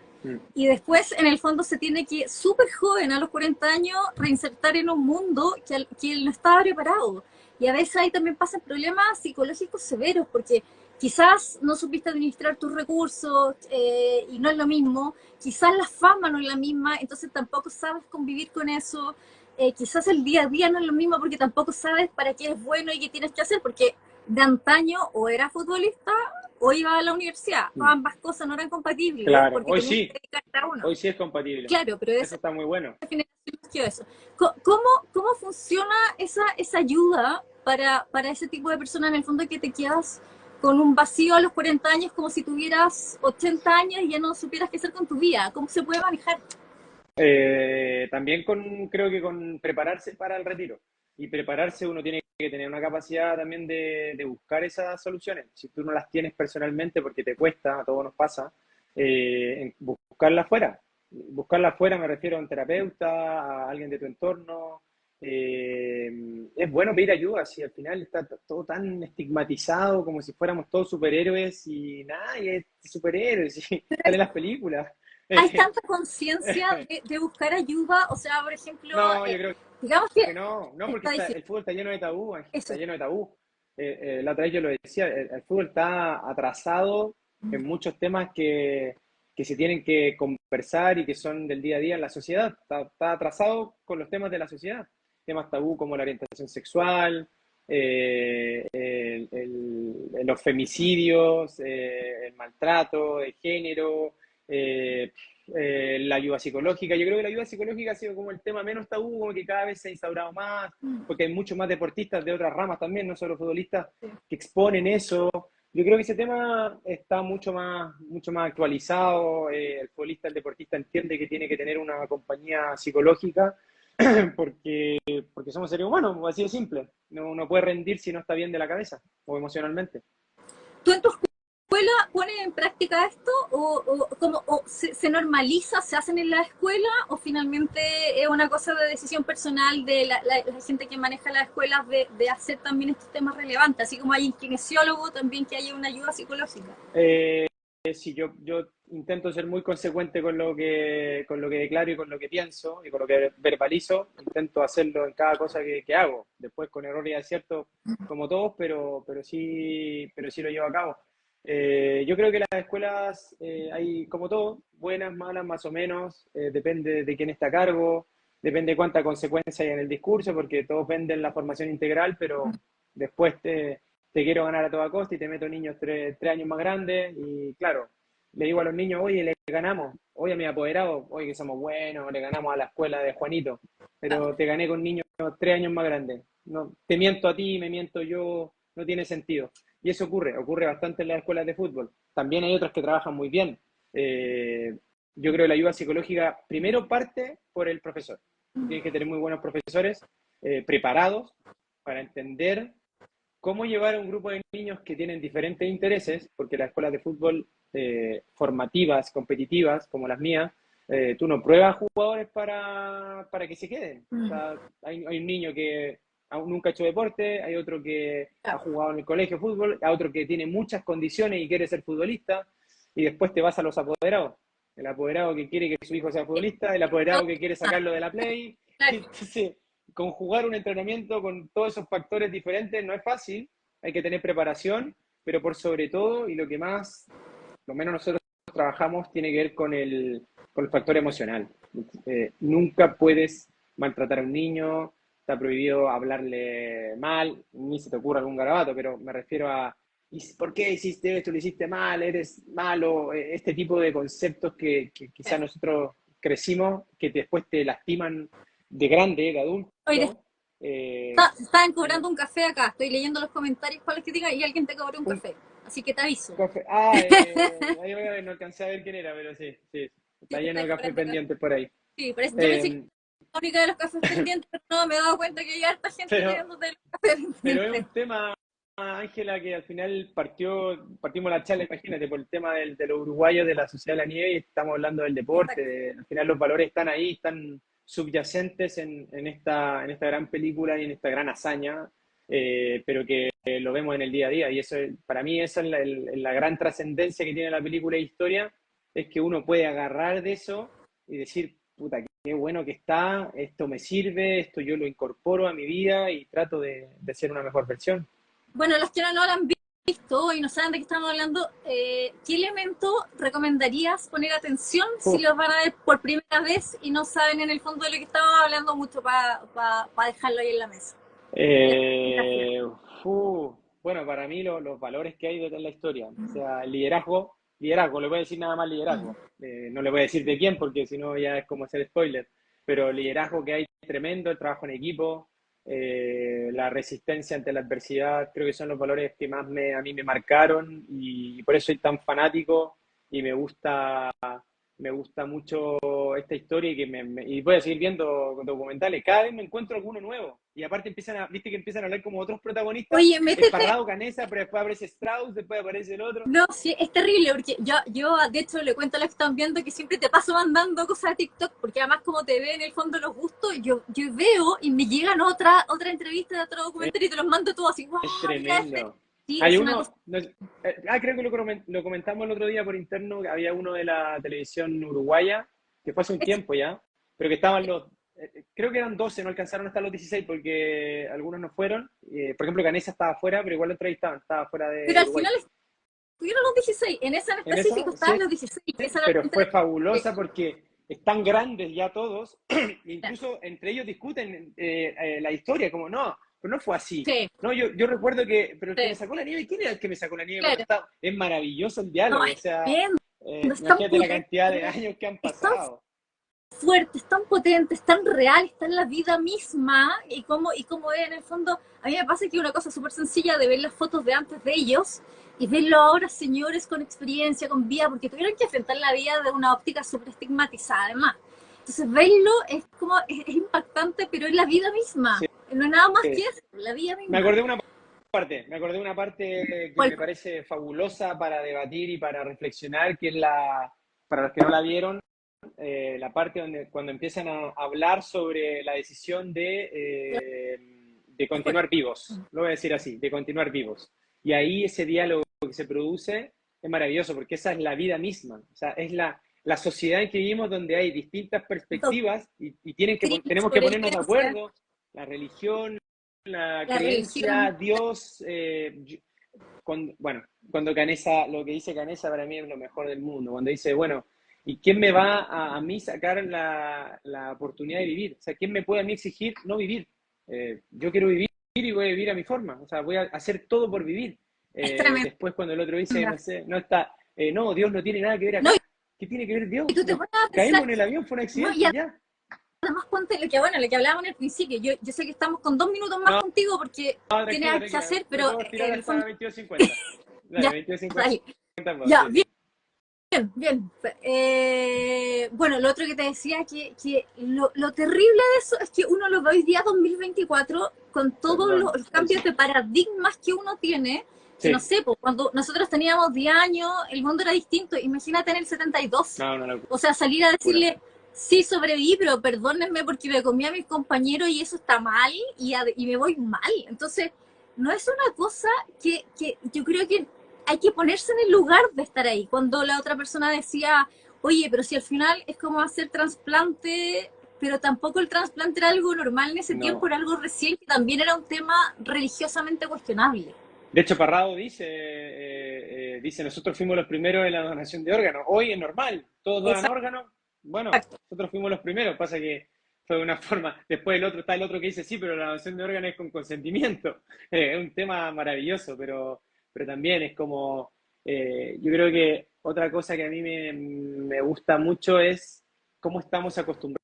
Y después, en el fondo, se tiene que, súper joven, a los 40 años, reinsertar en un mundo que él no estaba preparado. Y a veces ahí también pasan problemas psicológicos severos, porque quizás no supiste administrar tus recursos y no es lo mismo, quizás la fama no es la misma, entonces tampoco sabes convivir con eso, quizás el día a día no es lo mismo porque tampoco sabes para qué es bueno y qué tienes que hacer, porque de antaño o era futbolista o iba a la universidad, ambas cosas no eran compatibles, claro, porque tenías que dedicarte a uno. Hoy sí es compatible. Claro, pero eso está muy bueno. Eso. ¿Cómo funciona esa ayuda para ese tipo de personas en el fondo que te quedas con un vacío a los 40 años como si tuvieras 80 años y ya no supieras qué hacer con tu vida? ¿Cómo se puede manejar? También creo que con prepararse para el retiro. Y prepararse uno tiene que tener una capacidad también de buscar esas soluciones. Si tú no las tienes personalmente porque te cuesta, a todos nos pasa, buscarlas fuera. Buscarlas fuera me refiero a un terapeuta, a alguien de tu entorno. Es bueno pedir ayuda, si al final está todo tan estigmatizado como si fuéramos todos superhéroes y nadie es superhéroes y salen las películas. Hay tanta conciencia de buscar ayuda, o sea, por ejemplo, No, yo creo digamos que no, porque está el fútbol está lleno de tabú, está eso. lleno de tabú. La otra vez yo lo decía, el fútbol está atrasado en muchos temas que se tienen que conversar y que son del día a día en la sociedad. Está atrasado con los temas de la sociedad. Temas tabú como la orientación sexual, los femicidios, el maltrato de género, la ayuda psicológica. Yo creo que la ayuda psicológica ha sido como el tema menos tabú, como que cada vez se ha instaurado más, porque hay muchos más deportistas de otras ramas también, no solo futbolistas, que exponen eso. Yo creo que ese tema está mucho más actualizado. El futbolista, el deportista entiende que tiene que tener una compañía psicológica porque somos seres humanos, así de simple. No puede rendir si no está bien de la cabeza o emocionalmente. ¿Tú en tu escuela pones en práctica esto o se normaliza, se hacen en la escuela o finalmente es una cosa de decisión personal de la gente que maneja las escuelas de hacer también estos temas relevantes, así como hay un kinesiólogo también que haya una ayuda psicológica? Sí, yo intento ser muy consecuente con lo que declaro y con lo que pienso y con lo que verbalizo. Intento hacerlo en cada cosa que hago. Después con error y acierto, como todos, pero sí lo llevo a cabo. Yo creo que las escuelas hay, como todo, buenas, malas, más o menos. Depende de quién está a cargo, depende de cuánta consecuencia hay en el discurso, porque todos venden la formación integral, pero después te quiero ganar a toda costa y te meto niños 3 años más grandes y claro, le digo a los niños, oye, le ganamos, oye, a mi apoderado, oye, que somos buenos, le ganamos a la escuela de Juanito, pero te gané con niños 3 años más grandes. No, te miento a ti, me miento yo, no tiene sentido. Y eso ocurre bastante en las escuelas de fútbol. También hay otras que trabajan muy bien. Yo creo que la ayuda psicológica primero parte por el profesor. Tienes que tener muy buenos profesores preparados para entender cómo llevar a un grupo de niños que tienen diferentes intereses, porque las escuelas de fútbol formativas, competitivas, como las mías, tú no pruebas jugadores para que se queden. O sea, hay un niño que aún nunca ha hecho deporte, hay otro que ha jugado en el colegio de fútbol, hay otro que tiene muchas condiciones y quiere ser futbolista, y después te vas a los apoderados. El apoderado que quiere que su hijo sea futbolista, el apoderado que quiere sacarlo de la play. Entonces, conjugar un entrenamiento con todos esos factores diferentes no es fácil, hay que tener preparación, pero por sobre todo, y lo menos nosotros trabajamos, tiene que ver con el factor emocional. Nunca puedes maltratar a un niño, está prohibido hablarle mal, ni se te ocurra algún garabato, pero me refiero a, ¿por qué hiciste esto? Lo hiciste mal, eres malo, este tipo de conceptos que quizás nosotros crecimos, que después te lastiman de grande, de Oye, adulto. estaban cobrando un café acá. Estoy leyendo los comentarios cuáles que digan y alguien te cobró un Un café. Así que te aviso. café. Ahí no alcancé a ver quién era, pero sí, sí. Sí, Está te lleno de están café cobrando café. pendientes por ahí. Sí, por eso yo pensé que Eh, era la única de los cafés pendientes, pero no, me he dado cuenta que hay harta gente pero, leyendo de los cafés pero es pendientes. un tema, Ángela, que al final partimos la charla, imagínate, por el tema de los uruguayos, de la sociedad de la nieve, y estamos hablando del deporte, Exacto. al final los valores están ahí, están subyacentes en esta gran película y en esta gran hazaña, pero que lo vemos en el día a día, y eso, para mí, esa es la gran trascendencia que tiene la película de historia, es que uno puede agarrar de eso y decir, puta, qué bueno que está, esto me sirve, esto yo lo incorporo a mi vida y trato de ser una mejor versión. Bueno, los que no lo han visto y no saben de qué estamos hablando, ¿qué elemento recomendarías poner atención si Uf, los van a ver por primera vez y no saben en el fondo de lo que estamos hablando mucho para dejarlo ahí en la mesa? eh, bueno, para mí los valores que hay detrás de la historia, o sea, el liderazgo, le voy a decir nada más liderazgo, no le voy a decir de quién porque si no ya es como hacer spoiler, pero liderazgo que hay tremendo, el trabajo en equipo, la resistencia ante la adversidad, creo que son los valores que más a mí me marcaron y por eso soy tan fanático y me gusta mucho esta historia y voy a seguir viendo documentales. Cada vez me encuentro alguno nuevo. Y aparte viste que empiezan a hablar como otros protagonistas. Oye, Es métete. Parrado Canesa, pero después aparece Strauss, después aparece el otro. No, sí, es terrible, porque yo de hecho le cuento a los que están viendo que siempre te paso mandando cosas a TikTok, porque además como te ve en el fondo los gustos, yo veo y me llegan otra entrevista de otro Es, documental y te los mando todos así, wow, es mira este. tremendo. Sí, Hay es una cosa. uno, no creo que lo comentamos el otro día por interno, que había uno de la televisión uruguaya, que fue hace un Es, tiempo ya, pero que estaban creo que eran 12, no alcanzaron hasta los 16 porque algunos no fueron. Por ejemplo, Canesa estaba fuera, pero igual lo entrevistaban, estaba fuera pero de al Uruguay. final estuvieron los 16, en esa en En específico esa, estaban sí, los 16, esa era la pero fue entrevista. fabulosa porque están grandes ya todos, incluso entre ellos discuten la historia, como no, pero no fue así. Sí, No, yo recuerdo pero el que me sí, sacó la nieve, ¿quién era el que me sacó la nieve cuando claro. estaba? Es maravilloso el No, diálogo, o es sea, tremendo, es tan imagínate la potente, cantidad de años que han es tan pasado. fuerte, es tan potente, es tan real, está en la vida misma y cómo es en el fondo. A mí me pasa que una cosa súper sencilla de ver las fotos de antes de ellos y verlo ahora señores con experiencia, con vida, porque tuvieron que enfrentar la vida de una óptica súper estigmatizada además. Entonces verlo es impactante, pero es la vida misma. Sí. No es nada más que eso, la vida Me misma. acordé de una parte que ¿Cuál? me parece fabulosa para debatir y para reflexionar, que es para los que no la vieron, la parte donde cuando empiezan a hablar sobre la decisión de continuar vivos, lo voy a decir así, de continuar vivos. Y ahí ese diálogo que se produce es maravilloso porque esa es la vida misma. O sea, es la sociedad en que vivimos donde hay distintas perspectivas y tenemos que ponernos de sobrevivencia, acuerdo. La religión, la la creencia, religión. Dios, bueno, cuando Canessa, lo que dice Canessa para mí es lo mejor del mundo, cuando dice, bueno, ¿y quién me va a mí sacar la oportunidad de vivir? O sea, ¿quién me puede a mí exigir no vivir? Yo quiero vivir y voy a vivir a mi forma, o sea, voy a hacer todo por vivir. Es tremenda. Después cuando el otro dice, no sé, no está, no, Dios no tiene nada que ver No, acá. ¿Qué tiene que ver Dios? y tú te Nos pones a caímos pensar, en el avión, fue un ¿no? Y accidente, ya. además ponte lo que, bueno, lo que hablábamos en el principio, yo sé que estamos con 2 minutos más No, contigo porque no, tienes tranquila, algo que tranquila, hacer, me pero puedo estirar en el hasta fondo 22:50. Dale, ya, 22:50 dale. puedo, Ya, sí, bien, sí. bien. Bueno, lo otro que te decía, que lo terrible de eso es que uno lo ve hoy día 2024 con todos Perdón, los cambios Elsa. de paradigmas que uno tiene, que no Sí, sé, pues, cuando nosotros teníamos 10 años, el mundo era distinto, imagínate en el 72. no, una O sea, salir a locura. decirle, sí sobreviví, pero perdónenme porque me comí a mis compañeros y eso está mal y me voy mal. Entonces, no es una cosa que yo creo que hay que ponerse en el lugar de estar ahí. Cuando la otra persona decía, oye, pero si al final es como hacer trasplante, pero tampoco el trasplante era algo normal en ese tiempo, No. era algo recién que también era un tema religiosamente cuestionable. De hecho, Parrado dice, nosotros fuimos los primeros en la donación de órganos. Hoy es normal, todos donan Exacto. órganos. Bueno, nosotros fuimos los primeros, pasa que fue de una forma. Después está el otro que dice, sí, pero la donación de órganos es con consentimiento. Es un tema maravilloso, pero también es como, yo creo que otra cosa que a mí me gusta mucho es cómo estamos acostumbrados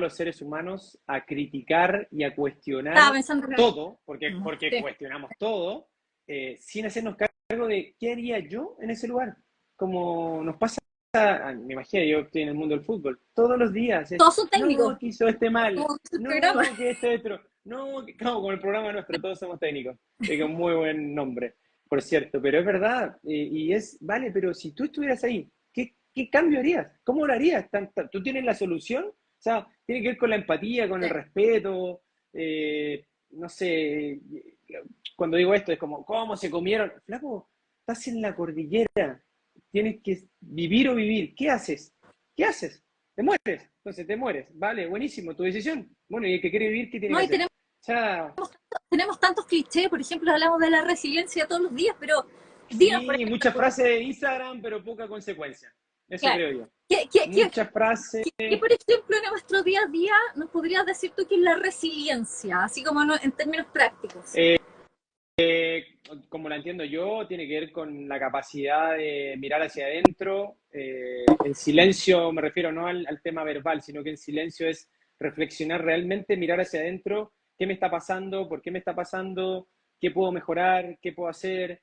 los seres humanos a criticar y a Estaba cuestionar pensando que... todo, porque Sí. cuestionamos todo, sin hacernos cargo de qué haría yo en ese lugar. Como nos pasa, me imagino, yo estoy en el mundo del fútbol, todos los días, Todos son técnicos, no, que hizo este mal, como dice el programa. no, que este otro, no, como con el programa nuestro, todos somos técnicos, que es un muy buen nombre, por cierto, pero es verdad, vale, pero si tú estuvieras ahí, ¿qué cambio harías? ¿Cómo lo harías? ¿Tú tienes la solución? O sea, tiene que ver con la empatía, con el Sí. respeto, no sé, cuando digo esto es como, ¿cómo se comieron? Flaco, estás en la cordillera, tienes que vivir o vivir. ¿Qué haces? ¿Qué haces? Te mueres. Entonces te mueres. Vale, buenísimo, tu decisión. Bueno, y el que quiere vivir, ¿qué tiene No, que y hacer? O sea, tenemos tantos clichés, por ejemplo, hablamos de la resiliencia todos los días, pero dinos, por sí, ejemplo, muchas frases de Instagram, pero poca consecuencia. Eso claro, creo yo. ¿qué, qué, qué, Muchas frases. qué, por ejemplo, en nuestro día a día nos podrías decir tú que es la resiliencia, así como en términos prácticos? Eh, como la entiendo yo, tiene que ver con la capacidad de mirar hacia adentro. En silencio me refiero no al tema verbal, sino que en silencio es reflexionar realmente, mirar hacia adentro, qué me está pasando, por qué me está pasando, qué puedo mejorar, qué puedo hacer,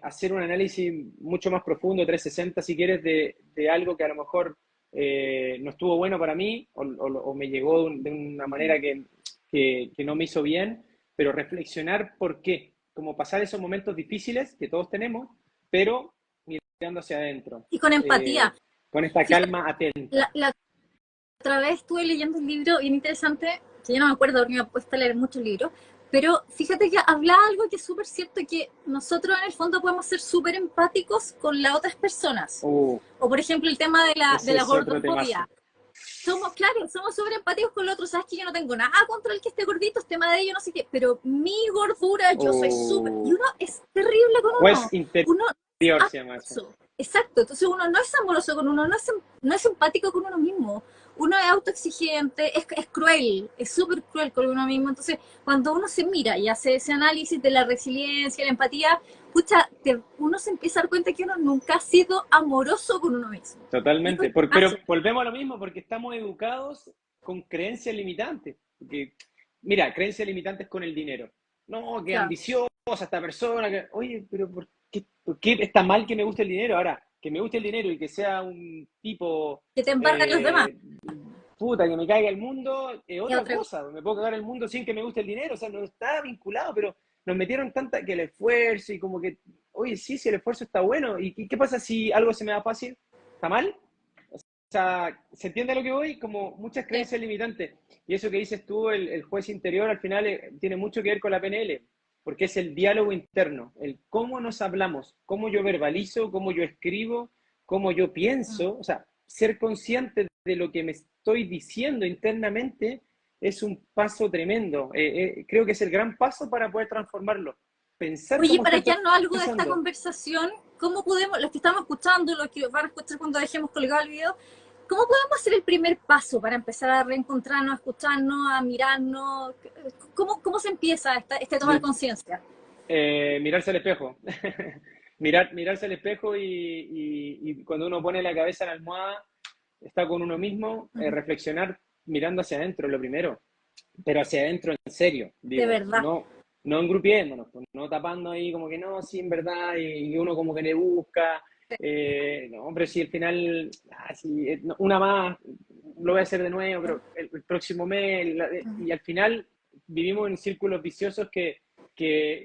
hacer un análisis mucho más profundo, 360 si quieres, de algo que a lo mejor no estuvo bueno para mí o me llegó de una manera que no me hizo bien, pero reflexionar por qué, como pasar esos momentos difíciles que todos tenemos, pero mirando hacia adentro, Y con eh, empatía. con esta Fíjate, calma atenta. la otra vez estuve leyendo un libro bien interesante, que ya no me acuerdo porque me he puesto a leer muchos libros, pero fíjate que habla algo que es súper cierto, que nosotros en el fondo podemos ser súper empáticos con las otras personas. Uh, O por ejemplo el tema de ese la es otro temazo. gordofobia. Somos, claro, somos súper empáticos con el otro. Sabes que yo no tengo nada contra el que esté gordito, es tema de ello, no sé qué, pero mi gordura, yo soy súper. Y Uh, uno es terrible con juez uno. Uno es interior se llama eso. amoroso. Exacto. Entonces uno no es amoroso con uno, no es empático con uno mismo. Uno es autoexigente, es cruel, es súper cruel con uno mismo. Entonces, cuando uno se mira y hace ese análisis de la resiliencia, la empatía, pucha, uno se empieza a dar cuenta que uno nunca ha sido amoroso con uno mismo. Y eso Totalmente. es Pero fácil. volvemos a lo mismo porque estamos educados con creencias limitantes. Porque, mira, creencias limitantes con el dinero. No, que Claro, ambiciosa esta persona. Oye, pero por qué está mal que me guste el dinero? Ahora, que me guste el dinero y que sea un tipo, que te embarran los demás. eh, puta, que me caiga el mundo, es Es otra otra cosa. Me puedo cagar el mundo sin que me guste el dinero. O sea, no está vinculado, pero nos metieron tanta que el esfuerzo y como que, oye, sí, si el esfuerzo está bueno. ¿Y qué pasa si algo se me da fácil? ¿Está mal? O sea, ¿se entiende a lo que voy? Como muchas cosa. creencias limitantes. Y eso que dices tú, el juez interior, al final tiene mucho que ver con la PNL. porque es el diálogo interno, el cómo nos hablamos, cómo yo verbalizo, cómo yo escribo, cómo yo pienso, o sea, ser consciente de lo que me estoy diciendo internamente es un paso tremendo. Creo que es el gran paso para poder transformarlo. Pensar Oye, cómo para estoy quedarnos algo de esta pensando. conversación, ¿cómo podemos, los que estamos escuchando, los que van a escuchar cuando dejemos colgado el video, cómo podemos hacer el primer paso para empezar a reencontrarnos, a escucharnos, a mirarnos? ¿Cómo se empieza este toma de conciencia? Mirarse al espejo. Mirarse al espejo y cuando uno pone la cabeza en la almohada, está con uno mismo, reflexionar mirando hacia adentro, lo primero, pero hacia adentro en serio, De digo, verdad. no engrupiéndonos, pues, no tapando ahí como que no, sí, en verdad, y uno como que le busca, no, pero si al final, sí, una más, lo voy a hacer de nuevo, pero el próximo mes, y al final vivimos en círculos viciosos que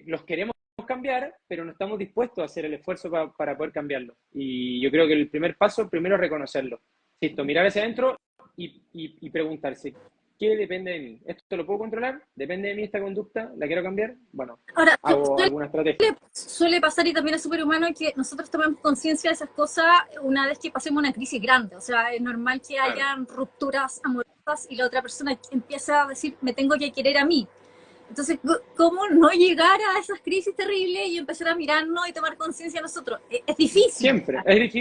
los queremos cambiar, pero no estamos dispuestos a hacer el esfuerzo para poder cambiarlo. Y yo creo que el primer paso, primero es reconocerlo. Listo, mirar hacia adentro y preguntarse, ¿qué depende de mí? ¿Esto lo puedo controlar? ¿Depende de mí esta conducta? ¿La quiero cambiar? Bueno, Ahora, hago alguna estrategia. suele pasar y también es súper humano que nosotros tomemos conciencia de esas cosas una vez que pasemos una crisis grande. O sea, es normal que Claro. hayan rupturas amorosas y la otra persona empieza a decir, me tengo que querer a mí. Entonces, ¿cómo no llegar a esas crisis terribles y empezar a mirarnos y tomar conciencia nosotros? Es difícil. Siempre, es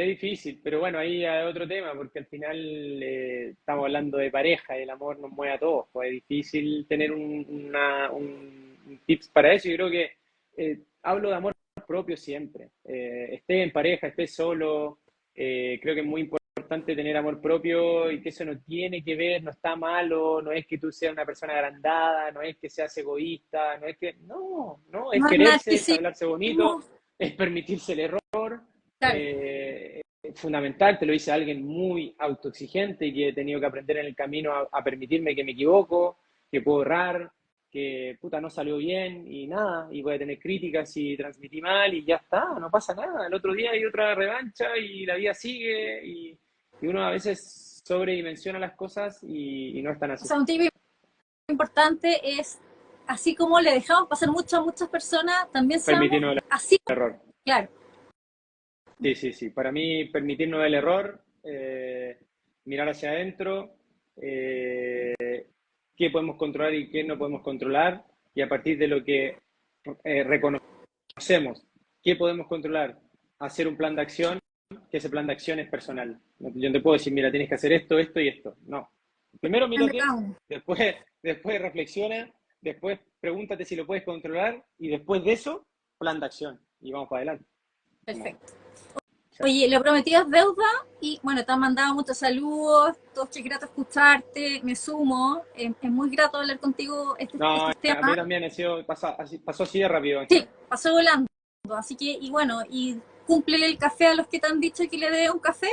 difícil, pero bueno, ahí hay otro tema, porque al final estamos hablando de pareja y el amor nos mueve a todos, pues es difícil tener un tips para eso. Yo creo que hablo de amor propio siempre, esté en pareja, esté solo, creo que es muy importante tener amor propio y que eso no tiene que ver, no está malo, no es que tú seas una persona agrandada, no es que seas egoísta, no es que, no, es No es nada quererse, es específico. hablarse bonito, es permitirse el error. Claro. Fundamental, te lo dice alguien muy autoexigente y que he tenido que aprender en el camino a permitirme que me equivoco, que puedo errar, que puta no salió bien y nada, y voy a tener críticas y transmití mal y ya está, no pasa nada. El otro día hay otra revancha y la vida sigue y uno a veces sobredimensiona las cosas y no es tan O así. sea, un tip importante es, así como le dejamos pasar muchas personas, también seamos Permitirnos el así. error. Claro. Sí. Para mí, permitirnos el error, mirar hacia adentro, qué podemos controlar y qué no podemos controlar, y a partir de lo que reconocemos qué podemos controlar, hacer un plan de acción, que ese plan de acción es personal. Yo no te puedo decir, mira, tienes que hacer esto, esto y esto. No. Primero mírate, después reflexiona, después pregúntate si lo puedes controlar, y después de eso, plan de acción. Y vamos para adelante. Perfecto. Oye, lo prometido es deuda y bueno, te han mandado muchos saludos, todos que es grato escucharte, me sumo, es muy grato hablar contigo estos No, temas. a mí también pasó así de rápido. Sí, pasó volando, así que, y bueno, y cúmplele el café a los que te han dicho que le dé un café.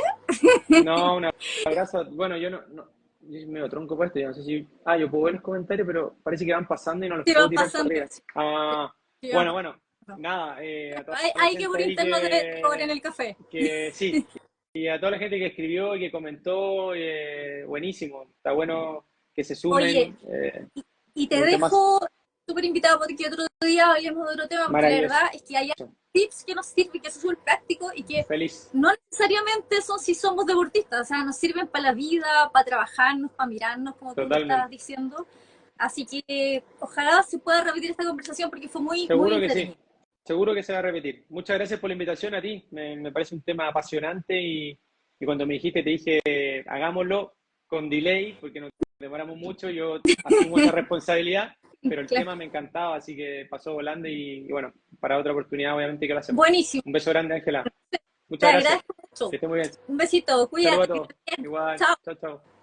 No, un abrazo. Bueno, yo yo me lo tronco por esto, yo no sé si... yo puedo ver los comentarios, pero parece que van pasando y no los Sí, puedo van tirar para pasando. arriba. Sí, Bueno, nada, a toda la hay que gente por ahí interno te cobren el café. que sí, y a toda la gente que escribió y que comentó, buenísimo, está bueno que se Oye, sumen. y te Un tema dejo súper invitado porque otro día hablemos de otro tema, porque la maravilloso. verdad es que hay tips que nos sirven, que son súper prácticos y que Feliz. no necesariamente son si somos deportistas, o sea, nos sirven para la vida, para trabajarnos, para mirarnos, como tú lo Totalmente. estabas diciendo. Así que ojalá se pueda repetir esta conversación porque fue muy Seguro que entretenida. sí. Seguro que se va a repetir. Muchas gracias por la invitación a ti. Me parece un tema apasionante y cuando me dijiste, te dije, hagámoslo con delay, porque nos demoramos mucho, yo asumo esa responsabilidad, pero el tema me encantaba, así que pasó volando y bueno, para otra oportunidad obviamente que lo hacemos. Buenísimo. Un beso grande, Ángela. Te Muchas gracias. agradezco mucho. Que esté muy bien. Un besito, Saludos cuídate. a todos. Igual. Chao. Chao, chao.